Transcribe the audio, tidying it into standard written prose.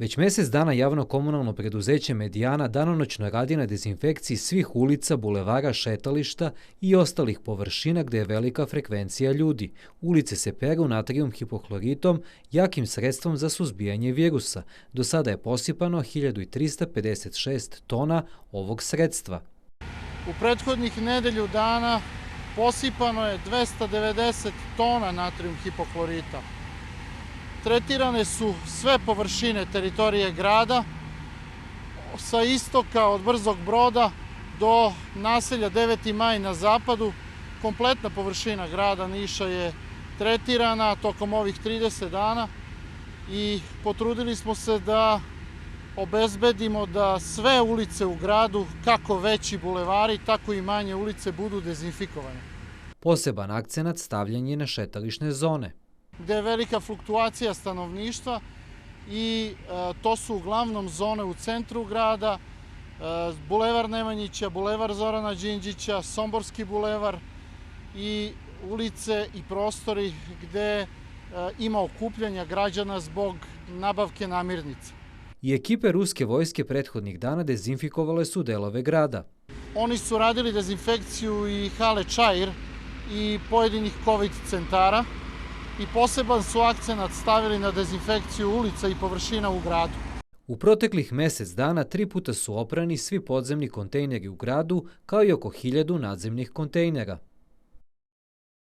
Već mjesec dana javno komunalno preduzeće Medijana danonoćno radi na dezinfekciji svih ulica, bulevara, šetališta i ostalih površina gdje je velika frekvencija ljudi. Ulice se peru natrijum hipohloritom, jakim sredstvom za suzbijanje virusa. Do sada je posipano 1356 tona ovog sredstva. U prethodnih nedelju dana posipano je 290 tona natrijum hipohlorita. Tretirane su sve površine teritorije grada, sa istoka od Brzog Broda do naselja 9. maj na zapadu. Kompletna površina grada Niša je tretirana tokom ovih 30 dana i potrudili smo se da obezbedimo da sve ulice u gradu, kako veći bulevari, tako i manje ulice, budu dezinfikovane. Poseban akcenat stavljen je na šetališne zone, gde je velika fluktuacija stanovništva i to su uglavnom zone u centru grada, bulevar Nemanjića, bulevar Zorana Đinđića, Somborski bulevar i ulice i prostori gde ima okupljanja građana zbog nabavke namirnica. I ekipe ruske vojske prethodnih dana dezinfikovale su delove grada. Oni su radili dezinfekciju i hale Čair i pojedinih COVID centara i poseban su akcenat stavili na dezinfekciju ulica i površina u gradu. U proteklih mjesec dana 3 puta su oprani svi podzemni kontejneri u gradu, kao i oko 1000 nadzemnih kontejnera.